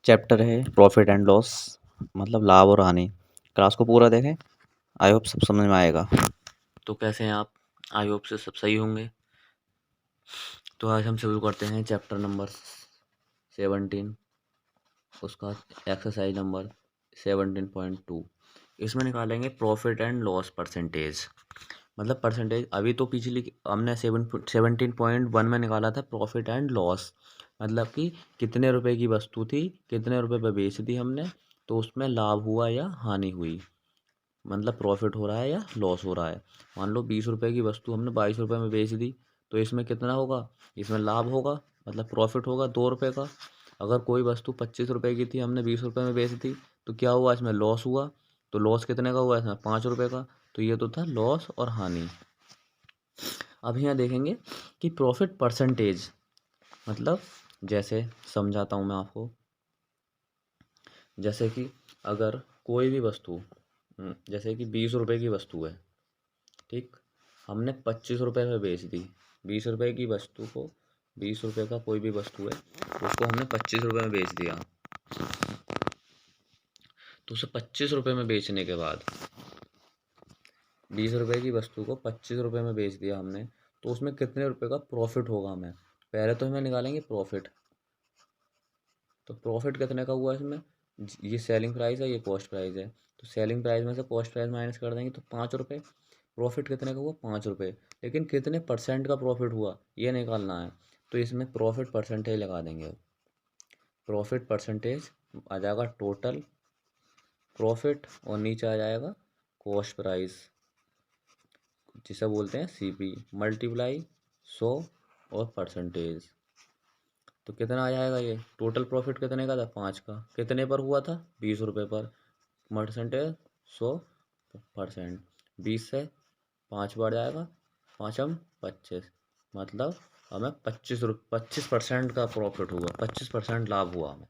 Chapter है profit and loss, मतलब लाभ और हानि। क्लास को पूरा देखें, आई होप सब समझ में आएगा। तो कैसे हैं आप? आई होप से सब सही होंगे। तो आज हम शुरू करते हैं चैप्टर नंबर 17, उसका एक्सरसाइज नंबर 17.2। इसमें निकालेंगे प्रॉफिट एंड लॉस परसेंटेज, मतलब परसेंटेज। अभी तो पिछली हमने 17.1 में निकाला था प्रॉफिट एंड लॉस, मतलब कि कितने रुपए की वस्तु थी, कितने रुपए पे बेच दी हमने, तो उसमें लाभ हुआ या हानि हुई, मतलब प्रॉफिट हो रहा है या लॉस हो रहा है। मान लो 20 रुपए की वस्तु हमने 22 रुपए में बेच दी, तो इसमें कितना होगा, इसमें लाभ होगा, मतलब प्रॉफिट होगा 2 रुपए का। अगर कोई वस्तु 25 रुपए की थी, हमने 20 रुपए में बेच दी, तो क्या हुआ, इसमें लॉस हुआ। तो लॉस कितने का हुआ, इसमें 5 रुपए का। तो ये तो था लॉस और हानि। अब यहाँ देखेंगे कि प्रॉफिट परसेंटेज, मतलब जैसे समझाता हूँ मैं आपको। जैसे कि अगर कोई भी वस्तु, जैसे कि 20 रुपए की वस्तु है, ठीक, हमने 25 रुपए में बेच दी। 20 रुपए की वस्तु को, 20 रुपए का कोई भी वस्तु है, उसको हमने 25 रुपए में बेच दिया। तो उसे 25 रुपए में बेचने के बाद, 20 रुपए की वस्तु को 25 रुपए में बेच दिया हमने, तो उसमें कितने रुपए का प्रॉफिट होगा हमें। पहले तो हमें निकालेंगे प्रॉफिट। तो प्रॉफिट कितने का हुआ इसमें, ये सेलिंग प्राइस है, ये कॉस्ट प्राइस है। तो सेलिंग प्राइस में से कॉस्ट प्राइस माइनस कर देंगे, तो 5 रुपये। प्रॉफिट कितने का हुआ, 5 रुपये। लेकिन कितने परसेंट का प्रॉफिट हुआ ये निकालना है, तो इसमें प्रॉफिट परसेंटेज लगा देंगे। प्रॉफिट परसेंटेज आ जाएगा टोटल प्रॉफिट, और नीचे आ जाएगा कॉस्ट प्राइस, जिसे बोलते हैं सीपी, मल्टीप्लाई 100 और परसेंटेज। तो कितना आ जाएगा, ये टोटल प्रॉफिट कितने का था, 5 का। कितने पर हुआ था, 20 रुपये पर। परसेंटेज 100%। 20 से 5 बढ़ जाएगा, 5×5 25, मतलब हमें 25% का प्रॉफिट हुआ, 25% लाभ हुआ हमें।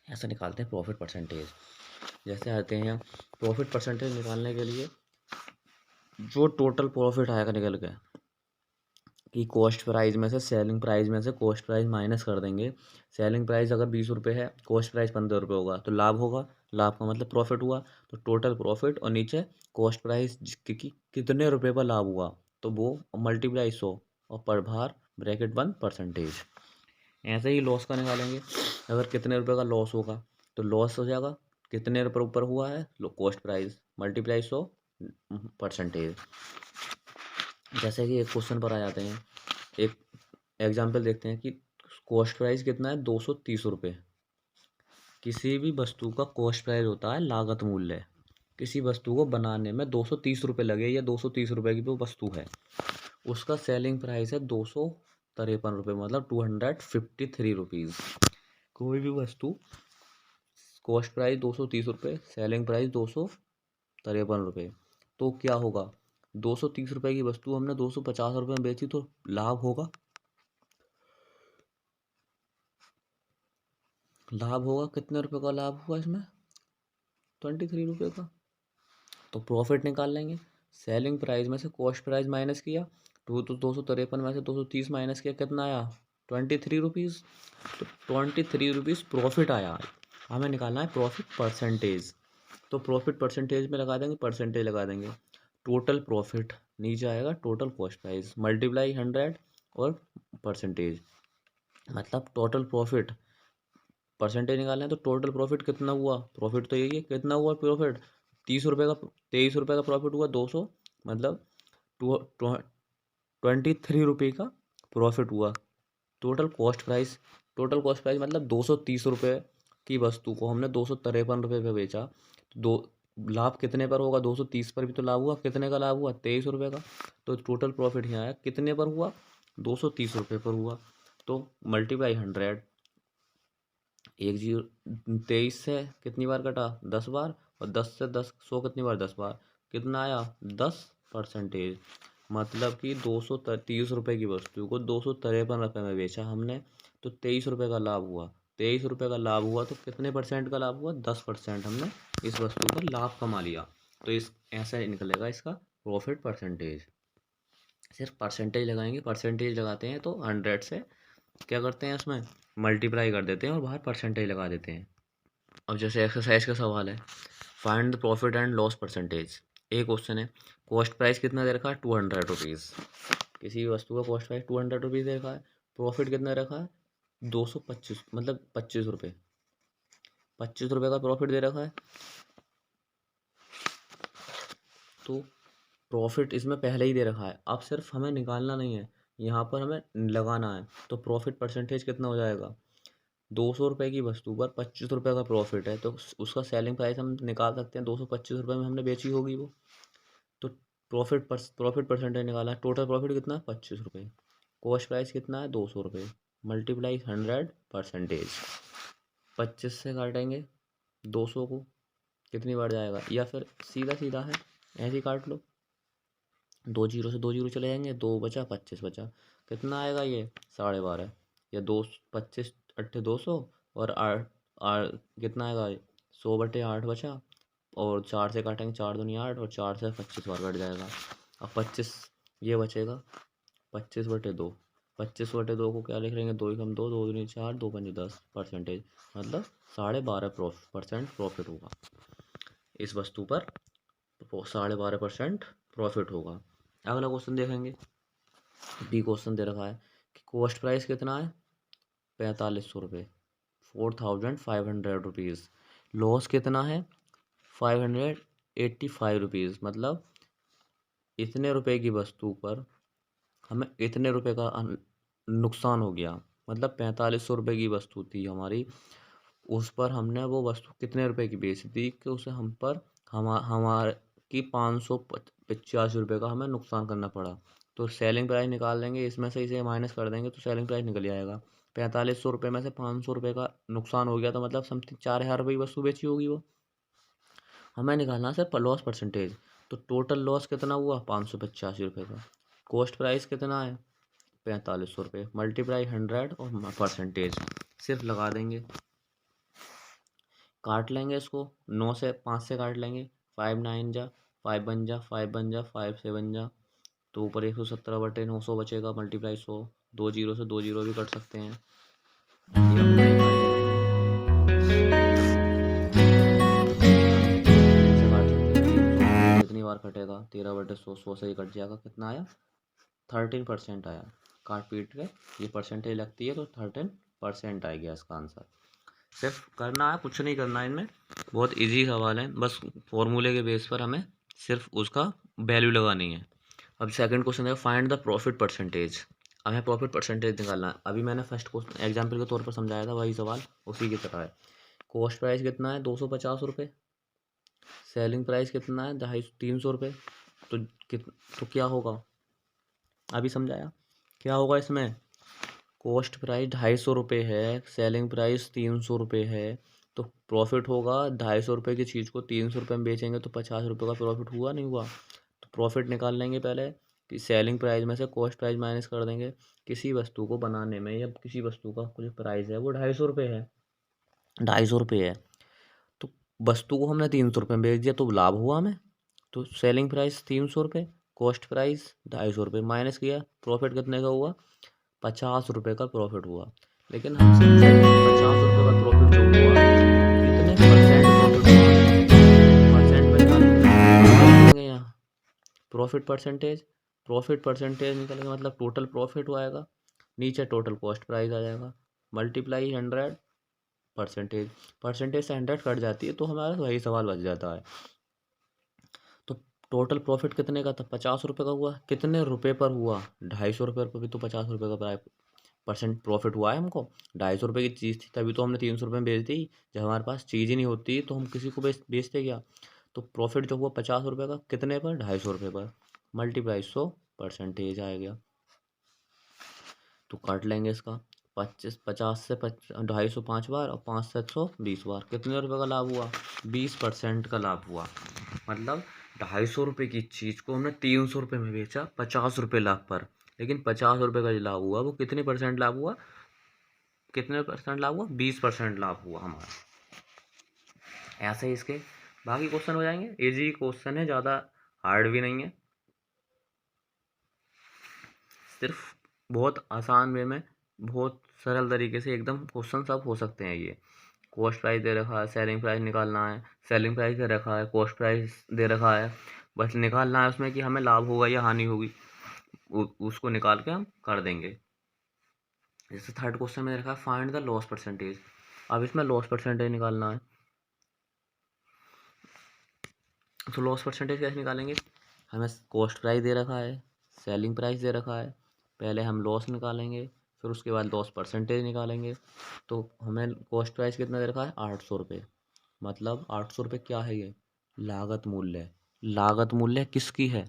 ऐसे निकालते हैं प्रॉफिट परसेंटेज। जैसे आते हैं प्रॉफिट परसेंटेज निकालने के लिए, जो टोटल प्रॉफिट आएगा निकल के, कि कॉस्ट प्राइस में से, सेलिंग प्राइस में से कॉस्ट प्राइस माइनस कर देंगे। सेलिंग प्राइस अगर 20 रुपये है, कॉस्ट प्राइस 15 रुपये होगा, तो लाभ होगा। लाभ का मतलब प्रॉफिट हुआ। तो टोटल प्रॉफिट और नीचे कॉस्ट प्राइस कितने रुपये पर लाभ हुआ, तो वो मल्टीप्लाई 100 और पर भार ब्रैकेट 1 परसेंटेज। ऐसे ही लॉस का निकालेंगे। अगर कितने रुपये का लॉस होगा, तो लॉस हो जाएगा कितने रुपये ऊपर हुआ है, कॉस्ट प्राइस मल्टीप्लाई 100 परसेंटेज। जैसे कि एक क्वेश्चन पर आ जाते हैं, एक एग्जाम्पल देखते हैं कि कॉस्ट प्राइस कितना है, 230 रुपये। किसी भी वस्तु का कॉस्ट प्राइस होता है लागत मूल्य। किसी वस्तु को बनाने में 230 रुपये लगे, या 230 रुपये की वो वस्तु है, उसका सेलिंग प्राइस है 253 रुपये, मतलब 253 रुपीज़। कोई भी वस्तु कॉस्ट प्राइस 230 रुपये, सेलिंग प्राइस 253 रुपये, तो क्या होगा, 230 रुपये की वस्तु हमने 250 रुपये में बेची, तो लाभ होगा। लाभ होगा, कितने रुपए का लाभ हुआ इसमें, 23 रुपये का। तो प्रॉफिट निकाल लेंगे। सेलिंग प्राइस में से कॉस्ट प्राइस माइनस किया, 253 में से 230 माइनस किया, कितना आया, 23 रुपीज़। तो 23 रुपीज़ प्रॉफिट आया। हमें निकालना है प्रॉफिट परसेंटेज। तो प्रॉफिट परसेंटेज में लगा देंगे, परसेंटेज लगा देंगे, टोटल प्रॉफिट नीचे आएगा टोटल कॉस्ट प्राइस मल्टीप्लाई 100 और परसेंटेज, मतलब टोटल प्रॉफिट। परसेंटेज निकालना है तो टोटल प्रॉफिट कितना हुआ, प्रॉफिट तो यही है, कितना हुआ प्रॉफिट, 30 रुपये का, 23 रुपये का प्रॉफिट हुआ, 200, मतलब 23 रुपये का प्रॉफिट हुआ। टोटल कॉस्ट प्राइस मतलब 230 रुपये की वस्तु को हमने 253 रुपये पे बेचा, तो दो लाभ कितने पर होगा, 230 पर भी तो लाभ हुआ, कितने का लाभ हुआ, 23 रुपये का। तो टोटल प्रॉफिट यहाँ आया कितने पर हुआ, 230 रुपये पर हुआ। तो मल्टीप्लाई 100, 23 से कितनी बार कटा, 10 बार, और 10 से 100 कितनी बार, 10 बार, कितना आया, 10%। मतलब कि 230 रुपये की वस्तु को 253 रुपये में बेचा हमने, तो 23 रुपये का लाभ हुआ। 23 रुपये का लाभ हुआ, तो कितने परसेंट का लाभ हुआ, 10% हमने इस वस्तु पर लाभ कमा लिया। तो इस ऐसा निकलेगा इसका प्रॉफिट परसेंटेज। सिर्फ परसेंटेज लगाएंगे, परसेंटेज लगाते हैं तो 100 से क्या करते हैं इसमें मल्टीप्लाई कर देते हैं और बाहर परसेंटेज लगा देते हैं। अब जैसे एक्सरसाइज का सवाल है, find the profit and loss percentage. एक क्वेश्चन है, कॉस्ट प्राइस कितना दे रखा है 200 रुपीज़, किसी भी वस्तु का कॉस्ट प्राइस 200 रुपीज़ दे रखा है, प्रॉफिट कितना रखा है 225 मतलब 25 रुपये, 25 रुपये का प्रॉफिट दे रखा है। तो प्रॉफिट इसमें पहले ही दे रखा है, अब सिर्फ हमें निकालना नहीं है, यहाँ पर हमें लगाना है। तो प्रॉफिट परसेंटेज कितना हो जाएगा, 200 रुपये की वस्तु पर 25 रुपये का प्रॉफिट है, तो उसका सेलिंग प्राइस हम निकाल सकते हैं, 225 रुपये में हमने बेची होगी वो। तो प्रॉफिट परसेंटेज निकाला, टोटल प्रॉफिट कितना है 25 रुपये, कॉस्ट प्राइस कितना है 200 रुपये, मल्टीप्लाई 100 परसेंटेज। 25 से काटेंगे 200 को, कितनी बार जाएगा, या फिर सीधा सीधा है ऐसे ही काट लो, 2 जीरो से 2 जीरो चले जाएंगे, 2 बचा 25 बचा, कितना आएगा ये 12.5, या 25 × 8 200, और 8 8 कितना आएगा 100/8 बचा, और 4 से काटेंगे, 4 दूनी 8, और 4 से 25 बार कट जाएगा। अब 25 ये बचेगा 25/2, 25/2 को क्या लिख लेंगे, 2 एकम 2, 2 दूनी 4, 2 पंजे 10 परसेंटेज, मतलब 12.5% प्रॉफिट होगा इस वस्तु पर, 12.5% प्रॉफिट होगा। अगला क्वेश्चन देखेंगे, बी क्वेश्चन दे रखा है कि कॉस्ट प्राइस कितना है 4500 रुपये, 4500 रुपीज़, लॉस कितना है 585 रुपीज़, मतलब इतने रुपए की वस्तु पर हमें इतने रुपए का नुकसान हो गया, मतलब 4500 रुपये की वस्तु थी हमारी, उस पर हमने वो वस्तु कितने रुपए की बेची थी कि उसे हम पर हमारे की 585 रुपये का हमें नुकसान करना पड़ा। तो सेलिंग प्राइस निकाल देंगे, इसमें से इसे माइनस कर देंगे तो सेलिंग प्राइस निकल जाएगा। 4500 रुपये में से 500 रुपये का नुकसान हो गया, तो मतलब समथिंग 4000 रुपये की वस्तु बेची होगी वो। हमें निकालना सिर्फ लॉस परसेंटेज। तो टोटल लॉस कितना हुआ 585 रुपये का, कॉस्ट प्राइस कितना है 4500 रुपये, मल्टीप्लाई 100 और परसेंटेज सिर्फ लगा देंगे, काट लेंगे इसको, 9 से 5 से काट लेंगे, 5 9 जा 5 बन जा 5 बन जा 5 से बन जा, तो ऊपर 170/900 बचेगा, मल्टीप्लाई 100, 2 जीरो से 2 जीरो भी कट सकते हैं, ये हम नहीं काटेंगे। कितनी बार कटेगा 13/100, 100 से ही कट जाएगा, कितना आया 13% आया, काट पीट के ये परसेंटेज लगती है तो 13% आ गया इसका आंसर। सिर्फ करना है, कुछ नहीं करना है इनमें, बहुत इजी सवाल है, बस फॉर्मूले के बेस पर हमें सिर्फ उसका वैल्यू लगानी है। अब सेकंड क्वेश्चन है, फाइंड द प्रॉफिट परसेंटेज। अब हमें प्रॉफिट परसेंटेज निकालना है। अभी मैंने फर्स्ट क्वेश्चन एग्जाम्पल के तौर पर समझाया था, वही सवाल उसी की तरह है। कॉस्ट प्राइस कितना है 250 रुपये, सेलिंग प्राइस कितना है 300 रुपये, तो तो क्या होगा, अभी समझाया क्या होगा इसमें, कॉस्ट प्राइस 250 रुपये है, सेलिंग प्राइस 300 रुपये है, तो प्रॉफिट होगा 250 रुपये की चीज़ को 300 रुपये में बेचेंगे तो 50 रुपये का प्रॉफिट हुआ नहीं हुआ। तो प्रॉफिट निकाल लेंगे पहले कि सेलिंग प्राइस में से कॉस्ट प्राइस माइनस कर देंगे। किसी वस्तु को बनाने में या किसी वस्तु का कुछ प्राइस है वो 250 रुपये है, 250 रुपये है, तो वस्तु को हमने 300 रुपये में बेच दिया तो लाभ हुआ हमें। तो सेलिंग प्राइस 300 रुपये, कॉस्ट प्राइस 250 रुपये, माइनस किया, प्रॉफिट कितने का हुआ 50 रुपये का प्रॉफिट हुआ। लेकिन हम 50 रुपये का प्रॉफिट जो हुआ कितने परसेंट प्रॉफिट हुआ, परसेंट में निकालेंगे यहाँ प्रॉफिट परसेंटेज निकलेगा, मतलब टोटल प्रॉफिट आएगा, नीचे टोटल कॉस्ट प्राइस आ जाएगा, मल्टीप्लाई 100 परसेंटेज, परसेंटेज से 100 कट जाती है तो हमारा वही सवाल बच जाता है। तो टोटल प्रॉफिट कितने का था 50 रुपये का हुआ, कितने रुपए पर हुआ 250 रुपये पर भी तो 50 रुपये का परसेंट प्रॉफिट हुआ है हमको। 250 रुपये की चीज़ थी तभी तो हमने 300 रुपये में बेच दी, जब हमारे पास चीज़ ही नहीं होती तो हम किसी को बेचते क्या। तो प्रॉफिट जो हुआ 50 रुपये का कितने पर 250 रुपये पर, मल्टीप्लाई 100 परसेंटेज आ गया। तो काट लेंगे इसका 50 से 250 5 बार और 5 से 120 बार, कितने रुपये का लाभ हुआ 20% का लाभ हुआ। मतलब 250 रुपये की चीज़ को हमने 300 रुपये में बेचा 50 रुपये लाभ पर, लेकिन 50 रुपये का जो लाभ हुआ वो कितने परसेंट लाभ हुआ, कितने परसेंट लाभ हुआ 20% लाभ हुआ हमारा। ऐसे ही इसके बाकी क्वेश्चन हो जाएंगे, इजी क्वेश्चन है, ज़्यादा हार्ड भी नहीं है, सिर्फ बहुत आसान वे में बहुत सरल तरीके से एकदम क्वेश्चन सब हो सकते हैं ये। कॉस्ट प्राइस दे रखा है, सेलिंग प्राइस निकालना है, सेलिंग प्राइस दे रखा है, कॉस्ट प्राइस दे रखा है, बस निकालना है उसमें कि हमें लाभ होगा या हानि होगी, उसको निकाल के हम कर देंगे। जैसे थर्ड क्वेश्चन में रखा है फाइंड द लॉस परसेंटेज। अब इसमें लॉस परसेंटेज निकालना है। तो लॉस परसेंटेज कैसे निकालेंगे? हमें कॉस्ट प्राइस दे रखा है, सेलिंग प्राइस दे रखा है, पहले हम लॉस निकालेंगे, फिर उसके बाद लॉस परसेंटेज निकालेंगे। तो हमें कॉस्ट प्राइस कितना दे रखा है? 800 रुपये। मतलब 800 रुपये क्या है ये? लागत मूल्य है। लागत मूल्य किसकी है?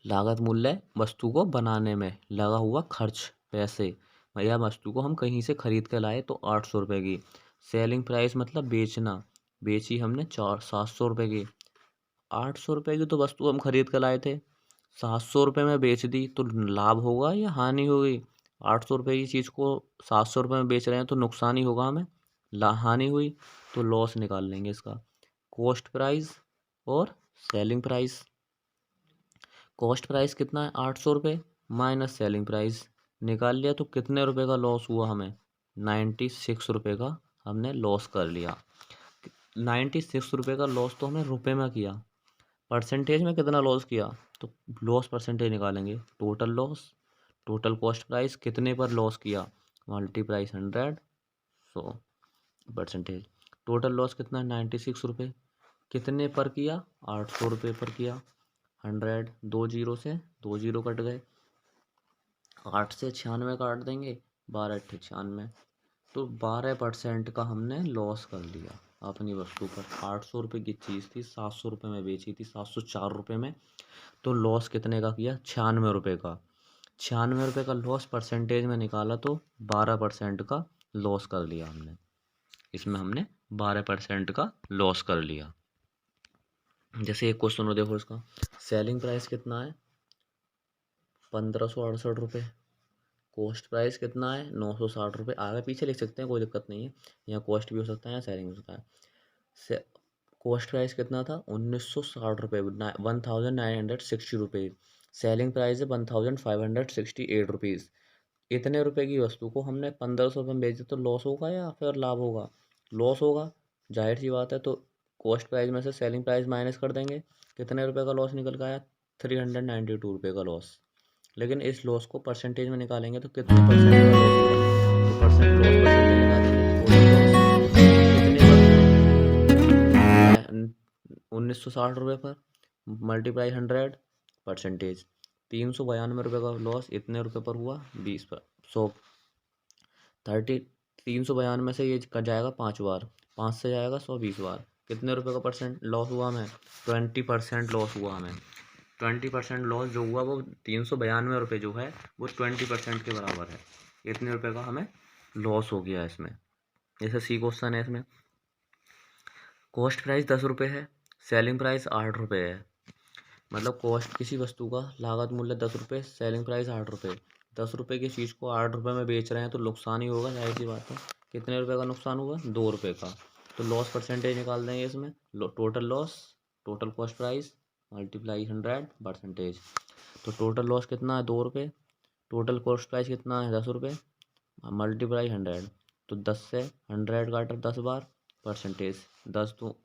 लागत मूल्य वस्तु को बनाने में लगा हुआ खर्च, पैसे, या वस्तु को हम कहीं से खरीद कर लाए तो 800 रुपये की। सेलिंग प्राइस मतलब बेचना, बेची हमने 700 रुपये की। 800 रुपये की तो वस्तु हम खरीद कर लाए थे, 700 रुपये में बेच दी तो लाभ होगा या हानि होगी? 800 रुपये की चीज़ को 700 रुपये में बेच रहे हैं तो नुकसान ही होगा हमें, हानि हुई। तो लॉस निकाल लेंगे इसका। कॉस्ट प्राइस और सेलिंग प्राइस। कॉस्ट प्राइस कितना है? 800 रुपये माइनस सेलिंग प्राइस, निकाल लिया तो कितने रुपए का लॉस हुआ हमें? 96 रुपये का हमने लॉस कर लिया। 96 रुपये का लॉस तो हमने रुपए में किया, परसेंटेज में कितना लॉस किया? तो लॉस परसेंटेज निकालेंगे। Total loss, total cost price कितने पर लॉस किया, multiply 100, so percentage. Total loss कितना है? 96 रुपये। कितने पर किया? 800 रुपये पर किया। 100, 2 जीरो से 2 जीरो कट गए, 8 से 96 काट देंगे, 12 अट्ठे 96। तो 12% का हमने लॉस कर लिया अपनी वस्तु पर। 800 रुपये की चीज़ थी, 700 रुपये में बेची थी, 704 रुपये में। तो लॉस कितने का किया? 96 रुपये का। 96 रुपये का लॉस परसेंटेज में निकाला तो 12% का लॉस कर लिया हमने। इसमें हमने 12% का लॉस कर लिया। जैसे एक क्वेश्चन हो देखो इसका, सेलिंग प्राइस कितना है? 1568 रुपये। कॉस्ट प्राइस कितना है? 960 रुपये। आगे पीछे लिख सकते हैं, कोई दिक्कत नहीं है, यहाँ कॉस्ट भी हो सकता है या सेलिंग हो सकता है। से कॉस्ट प्राइस कितना था? 1960 रुपये, 1960 रुपये। सेलिंग प्राइस है 1568 रुपीज़। इतने रुपए की वस्तु को हमने 1500 रुपये में बेच दिया तो लॉस होगा या फिर लाभ होगा? लॉस होगा, जाहिर सी बात है। तो कॉस्ट प्राइस में से सेलिंग प्राइस माइनस कर देंगे, कितने रुपए का लॉस निकल के आया? 392 रुपये का लॉस। लेकिन इस लॉस को परसेंटेज में निकालेंगे तो कितने परसेंट का लॉस हुआ? तो परसेंट लॉस परसेंटेज निकालेंगे। टोटल लॉस कितने पर? 1960 रुपये पर मल्टीप्लाई 100 परसेंटेज। 392 रुपये का लॉस इतने रुपये पर हुआ, 20 पर 100 30। 392 से ये कट जाएगा 5 बार, 5 से जाएगा 100 20 बार। कितने रुपए का परसेंट लॉस हुआ हमें? 20% लॉस हुआ हमें। 20% लॉस जो हुआ वो 392 रुपये जो है वो 20% के बराबर है। इतने रुपए का हमें लॉस हो गया इसमें। जैसे सी क्वेश्चन है, इसमें कॉस्ट प्राइस 10 रुपये है, सेलिंग प्राइस 8 रुपये है। मतलब कॉस्ट किसी वस्तु का लागत मूल्य 10 रुपये, सेलिंग प्राइस 8 रुपये। 10 रुपये की चीज़ को 8 रुपये में बेच रहे हैं तो नुकसान ही होगा, जाहिर सी बात है। कितने रुपए का नुकसान हुआ? 2 रुपये का। तो लॉस परसेंटेज निकाल देंगे इसमें। Total loss, total cost price multiply 100 percentage. तो टोटल लॉस कितना है? 2 रुपये। टोटल कॉस्ट प्राइस कितना है? 10 रुपये मल्टीप्लाई 100। तो 10 से 100 काटा 10 बार, परसेंटेज 10 तो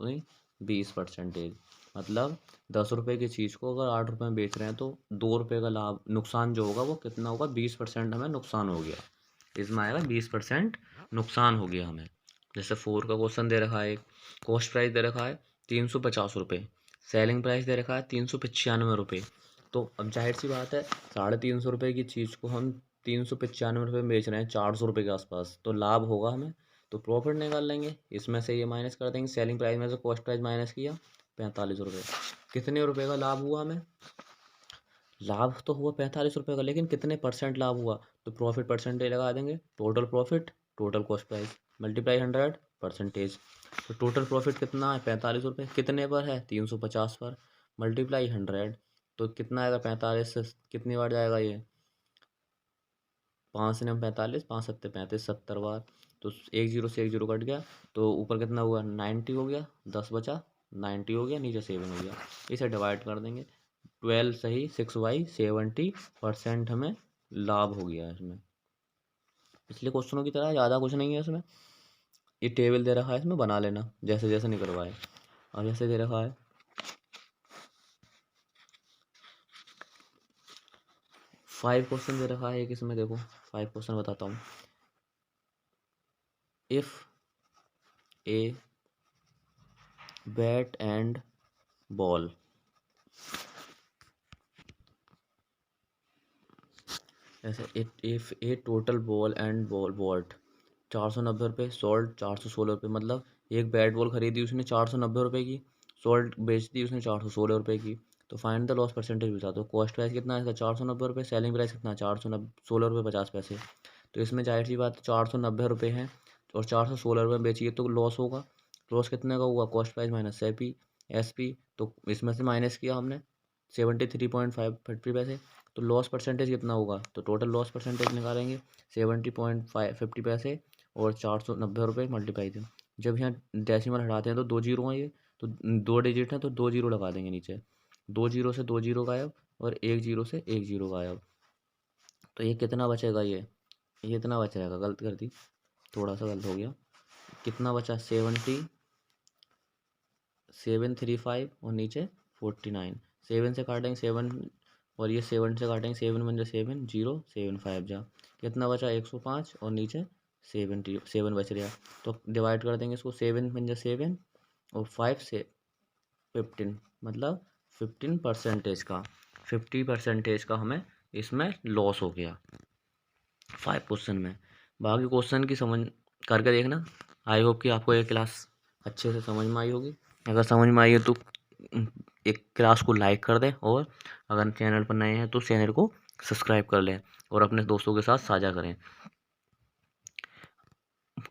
20 परसेंटेज। मतलब 10 रुपये की चीज़ को अगर 8 रुपये में बेच रहे हैं तो 2 रुपये का लाभ, नुकसान जो होगा वो कितना होगा? 20% हमें नुकसान हो गया। इसमें आएगा 20% नुकसान हो गया हमें। जैसे 4 का क्वेश्चन दे रखा है, एक कॉस्ट प्राइस दे रखा है 350 रुपये, सेलिंग प्राइस दे रखा है 395 रुपये। तो अब जाहिर सी बात है, 350 रुपये की चीज़ को हम 395 रुपये में बेच रहे हैं 400 रुपये के आसपास, तो लाभ होगा हमें। तो प्रॉफिट निकाल लेंगे, इसमें से ये माइनस कर देंगे। सेलिंग प्राइस में से कॉस्ट प्राइस माइनस किया, 45 रुपये। कितने रुपए का लाभ हुआ हमें? लाभ तो हुआ 45 रुपये का, लेकिन कितने परसेंट लाभ हुआ? तो प्रॉफिट परसेंटेज लगा देंगे। Total profit, total cost price multiply 100 percentage. तो टोटल प्रॉफिट कितना है? 45 रुपये। कितने पर है? 350 पर मल्टीप्लाई 100। तो कितना आएगा? 45 से कितनी बार जाएगा ये? 5 ने 45, 5 सत्ते 35, 70 बार। तो एक जीरो से एक जीरो कट गया, तो ऊपर कितना हुआ? 90 हो गया, 10 बचा, 90 हो गया, नीचे 7 हो गया। इसे डिवाइड कर देंगे। 12 सही 6/70% हमें लाभ हो गया इसमें। पिछले क्वेश्चनों की तरह ज़्यादा कुछ नहीं है इसमें। ये टेबल दे रखा है, इसमें बना लेना जैसे जैसे निकलवाए। और जैसे दे रखा है 5 क्वेश्चन दे रखा है एक इसमें, देखो 5 क्वेश्चन बताता हूँ। If a bat and ball ऐसे, if a total ball and ball bought 490 रुपये, सोल्ड 416 रुपये, मतलब एक बैट बॉल खरीदी उसने 490 रुपये की, सोल्ड बेच दी उसने 416 रुपये की। तो फाइंड द लॉस परसेंटेज बता दो। कॉस्ट प्राइस कितना है इसका 490 रुपये, सेलिंग प्राइस कितना 416 रुपये 50 पैसे। तो इसमें जाहिर सी बात 490 रुपये हैं और 416 रुपये बेचिए तो लॉस होगा। लॉस कितने का हुआ, cost price minus S P, तो इसमें से माइनस किया हमने 73.50 पैसे। तो लॉस परसेंटेज कितना होगा, तो टोटल लॉस परसेंटेज निकालेंगे 70.50 पैसे और 490 रुपये मल्टीप्लाई थे। जब यहाँ डेसिमल हटाते हैं तो 2 जीरो हैं, ये तो 2 डिजिट हैं तो 2 जीरो लगा देंगे नीचे। 2 जीरो से 2 जीरो गायब और 1 जीरो से 1 जीरो गायब। तो ये कितना बचेगा, ये इतना बच जाएगा, गलत कर दी, थोड़ा सा गलत हो गया। कितना बचा 735 और नीचे 49। 7 से काटेंगे 7 और ये 7 से काटेंगे 7 वन जा 7 जीरो 7 5 जा, कितना बचा 105 और नीचे 7 बच रहा। तो डिवाइड कर देंगे इसको, 7 वन जा 7 और 5 से 15, मतलब 15% का 50% का हमें इसमें लॉस हो गया 5 क्वेश्चन में। बाकी क्वेश्चन की समझ करके देखना। आई होप कि आपको ये क्लास अच्छे से समझ में आई होगी। अगर समझ में आई है तो एक क्लास को लाइक कर दें और अगर चैनल पर नए हैं तो चैनल को सब्सक्राइब कर लें और अपने दोस्तों के साथ साझा करें।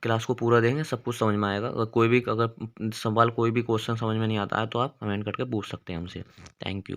क्लास को पूरा देखें, सब कुछ समझ में आएगा। अगर सवाल कोई भी क्वेश्चन समझ में नहीं आता है तो आप कमेंट करके पूछ सकते हैं हमसे। Thank you.